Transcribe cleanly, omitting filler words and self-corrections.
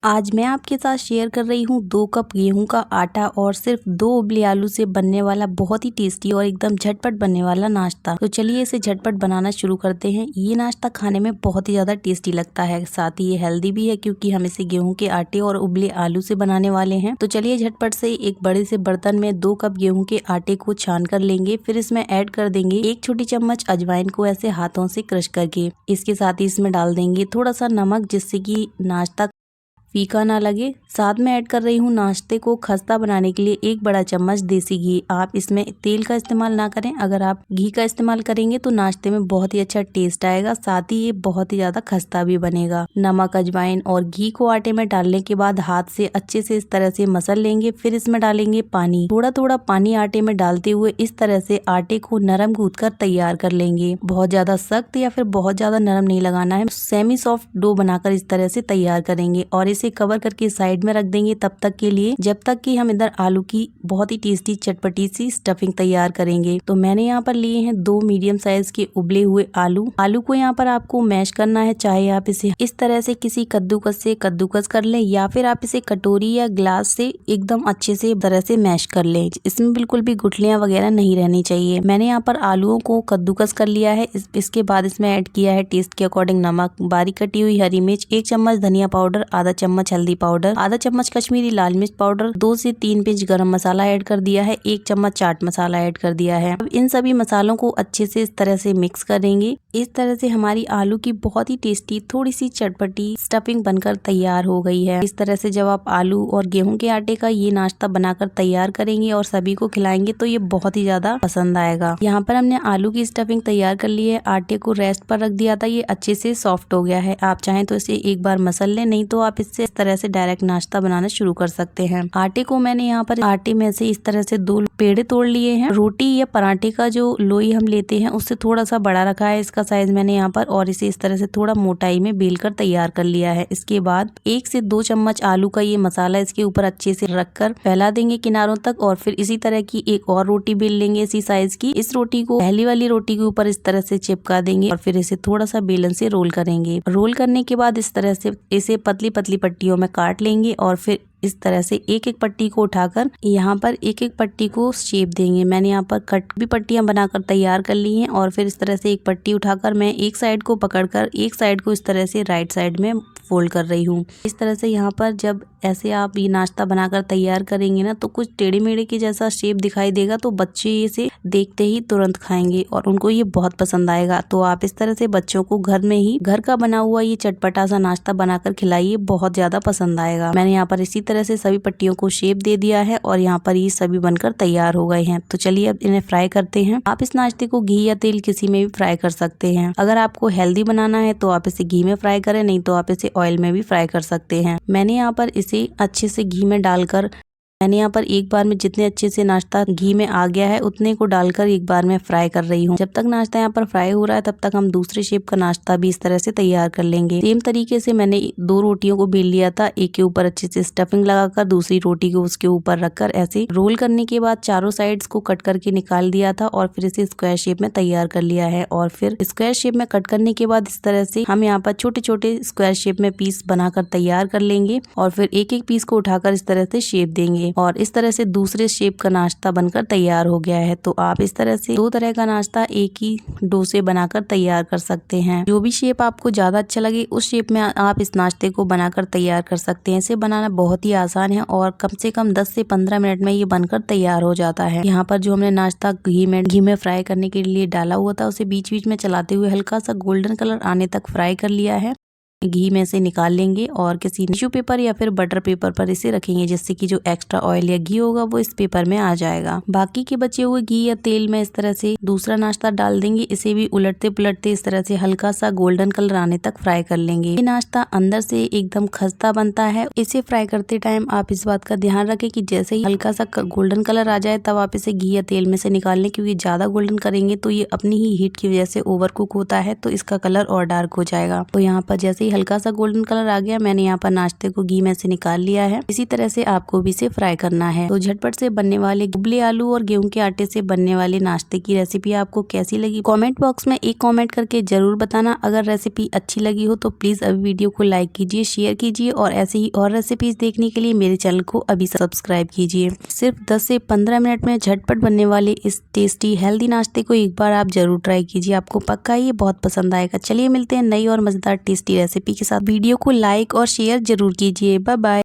आज मैं आपके साथ शेयर कर रही हूँ 2 कप गेहूं का आटा और सिर्फ 2 उबले आलू से बनने वाला बहुत ही टेस्टी और एकदम झटपट बनने वाला नाश्ता। तो चलिए इसे झटपट बनाना शुरू करते हैं। ये नाश्ता खाने में बहुत ही ज्यादा टेस्टी लगता है, साथ ही ये हेल्दी भी है क्योंकि हम इसे गेहूं के आटे और उबले आलू से बनाने वाले हैं। तो चलिए झटपट से एक बड़े से बर्तन में 2 कप गेहूं के आटे को छान कर लेंगे। फिर इसमें ऐड कर देंगे 1 छोटी चम्मच अजवाइन को ऐसे हाथों से क्रश करके। इसके साथ ही इसमें डाल देंगे थोड़ा सा नमक, जिससे कि नाश्ता फीका ना लगे। साथ में ऐड कर रही हूँ नाश्ते को खस्ता बनाने के लिए 1 बड़ा चम्मच देसी घी। आप इसमें तेल का इस्तेमाल ना करें, अगर आप घी का इस्तेमाल करेंगे तो नाश्ते में बहुत ही अच्छा टेस्ट आएगा, साथ ही ये बहुत ही ज्यादा खस्ता भी बनेगा। नमक, अजवाइन और घी को आटे में डालने के बाद हाथ से अच्छे से इस तरह से मसल लेंगे। फिर इसमें डालेंगे पानी। थोड़ा थोड़ा पानी आटे में डालते हुए इस तरह से आटे को नरम गूंथ कर तैयार कर लेंगे। बहुत ज्यादा सख्त या फिर बहुत ज्यादा नरम नहीं लगाना है, सेमी सॉफ्ट डो बनाकर इस तरह से तैयार करेंगे और इसे कवर करके साइड में रख देंगे तब तक के लिए जब तक कि हम इधर आलू की बहुत ही टेस्टी चटपटी सी स्टफिंग तैयार करेंगे। तो मैंने यहाँ पर लिए हैं 2 मीडियम साइज के उबले हुए आलू। आलू को यहाँ पर आपको मैश करना है, चाहे आप इसे इस तरह से किसी कद्दूकस से कद्दूकस कर लें या फिर आप इसे कटोरी या ग्लास से एकदम अच्छे से तरह से मैश कर लें। इसमें बिल्कुल भी गुठलियां वगैरह नहीं रहनी चाहिए। मैंने यहाँ पर आलूओं को कद्दूकस कर लिया है। इसके बाद इसमें ऐड किया है टेस्ट के अकॉर्डिंग नमक, बारीक कटी हुई हरी मिर्च, 1 चम्मच धनिया पाउडर, आधा चम्मच हल्दी पाउडर, आधा चम्मच कश्मीरी लाल मिर्च पाउडर, 2 से 3 पिंच गरम मसाला ऐड कर दिया है, 1 चम्मच चाट मसाला ऐड कर दिया है। अब इन सभी मसालों को अच्छे से इस तरह से मिक्स करेंगे। इस तरह से हमारी आलू की बहुत ही टेस्टी थोड़ी सी चटपटी स्टफिंग बनकर तैयार हो गई है। इस तरह से जब आप आलू और गेहूं के आटे का ये नाश्ता बनाकर तैयार करेंगे और सभी को खिलाएंगे तो ये बहुत ही ज्यादा पसंद आएगा। यहाँ पर हमने आलू की स्टफिंग तैयार कर ली है, आटे को रेस्ट पर रख दिया था, ये अच्छे से सॉफ्ट हो गया है। आप चाहें तो इसे एक बार मसल लें, नहीं तो आप इससे इस तरह से डायरेक्ट नाश्ता बनाना शुरू कर सकते हैं। आटे को मैंने यहाँ पर आटे में से इस तरह से 2 पेड़े तोड़ लिए हैं। रोटी या पराठे का जो लोई हम लेते हैं उससे थोड़ा सा बड़ा रखा है इसका साइज मैंने यहाँ पर, और इसे इस तरह से थोड़ा मोटाई में बेल कर तैयार कर लिया है। इसके बाद 1 से 2 चम्मच आलू का ये मसाला इसके ऊपर अच्छे से रखकर फैला देंगे किनारों तक, और फिर इसी तरह की एक और रोटी बेल लेंगे इसी साइज की। इस रोटी को पहली वाली रोटी के ऊपर इस तरह से चिपका देंगे और फिर इसे थोड़ा सा बेलन से रोल करेंगे। रोल करने के बाद इस तरह से इसे पतली पतली पट्टियों में काट लेंगे और फिर इस तरह से एक एक पट्टी को उठाकर यहाँ पर एक एक पट्टी को शेप देंगे। मैंने यहाँ पर कट भी पट्टियां बनाकर तैयार कर ली हैं और फिर इस तरह से एक पट्टी उठाकर मैं एक साइड को पकड़कर एक साइड को इस तरह से राइट साइड में फोल्ड कर रही हूँ। इस तरह से यहाँ पर जब ऐसे आप ये नाश्ता बनाकर तैयार करेंगे ना तो कुछ टेढ़े मेढ़े के जैसा शेप दिखाई देगा, तो बच्चे इसे देखते ही तुरंत खाएंगे और उनको ये बहुत पसंद आएगा। तो आप इस तरह से बच्चों को घर में ही घर का बना हुआ ये चटपटा सा नाश्ता बनाकर खिलाइए, बहुत ज्यादा पसंद आएगा। मैंने यहाँ पर इसी तरह से सभी पट्टियों को शेप दे दिया है और यहाँ पर ये सभी बनकर तैयार हो गए हैं। तो चलिए अब इन्हें फ्राई करते हैं। आप इस नाश्ते को घी या तेल किसी में भी फ्राई कर सकते हैं। अगर आपको हेल्दी बनाना है तो आप इसे घी में फ्राई करें, नहीं तो आप इसे ऑयल में भी फ्राई कर सकते हैं। मैंने यहाँ पर इसे अच्छे से घी में डालकर मैंने यहाँ पर एक बार में जितने अच्छे से नाश्ता घी में आ गया है उतने को डालकर एक बार में फ्राई कर रही हूँ। जब तक नाश्ता यहाँ पर फ्राई हो रहा है तब तक हम दूसरे शेप का नाश्ता भी इस तरह से तैयार कर लेंगे। सेम तरीके से मैंने 2 रोटियों को बेल लिया था, एक के ऊपर अच्छे से स्टफिंग लगाकर दूसरी रोटी को उसके ऊपर रखकर ऐसे रोल करने के बाद चारों साइड्स को कट करके निकाल दिया था और फिर इसे स्क्वायर शेप में तैयार कर लिया है। और फिर स्क्वायर शेप में कट करने के बाद इस तरह से हम यहाँ पर छोटे छोटे स्क्वायर शेप में पीस बनाकर तैयार कर लेंगे और फिर एक एक पीस को उठाकर इस तरह से शेप देंगे और इस तरह से दूसरे शेप का नाश्ता बनकर तैयार हो गया है। तो आप इस तरह से 2 तरह का नाश्ता एक ही डो से बनाकर तैयार कर सकते हैं। जो भी शेप आपको ज्यादा अच्छा लगे उस शेप में आप इस नाश्ते को बनाकर तैयार कर सकते हैं। इसे बनाना बहुत ही आसान है और कम से कम 10 से 15 मिनट में ये बनकर तैयार हो जाता है। यहाँ पर जो हमने नाश्ता घी में फ्राई करने के लिए डाला हुआ था उसे बीच बीच में चलाते हुए हल्का सा गोल्डन कलर आने तक फ्राई कर लिया है। घी में से निकाल लेंगे और किसी टिश्यू पेपर या फिर बटर पेपर पर इसे रखेंगे, जिससे कि जो एक्स्ट्रा ऑयल या घी होगा वो इस पेपर में आ जाएगा। बाकी के बचे हुए घी या तेल में इस तरह से दूसरा नाश्ता डाल देंगे। इसे भी उलटते पुलटते इस तरह से हल्का सा गोल्डन कलर आने तक फ्राई कर लेंगे। ये नाश्ता अंदर से एकदम खस्ता बनता है। इसे फ्राई करते टाइम आप इस बात का ध्यान रखें कि जैसे ही हल्का सा गोल्डन कलर आ जाए तब आप इसे घी या तेल में से निकाल लें, क्योंकि ज्यादा गोल्डन करेंगे तो ये अपनी ही हीट की वजह से ओवर कुक होता है तो इसका कलर और डार्क हो जाएगा। तो यहाँ पर जैसे हल्का सा गोल्डन कलर आ गया, मैंने यहाँ पर नाश्ते को घी में से निकाल लिया है। इसी तरह से आपको भी इसे फ्राई करना है। तो झटपट से बनने वाले उबले आलू और गेहूं के आटे से बनने वाले नाश्ते की रेसिपी आपको कैसी लगी कमेंट बॉक्स में एक कमेंट करके जरूर बताना। अगर रेसिपी अच्छी लगी हो तो प्लीज अभी वीडियो को लाइक कीजिए, शेयर कीजिए और ऐसे ही और रेसिपीज देखने के लिए मेरे चैनल को अभी सब्सक्राइब कीजिए। सिर्फ 10 से 15 मिनट में झटपट बनने वाले इस टेस्टी हेल्दी नाश्ते को एक बार आप जरूर ट्राई कीजिए, आपको पक्का ये बहुत पसंद आएगा। चलिए मिलते हैं नई और मजेदार टेस्टी रेसिपी के साथ। वीडियो को लाइक और शेयर जरूर कीजिए। Bye bye.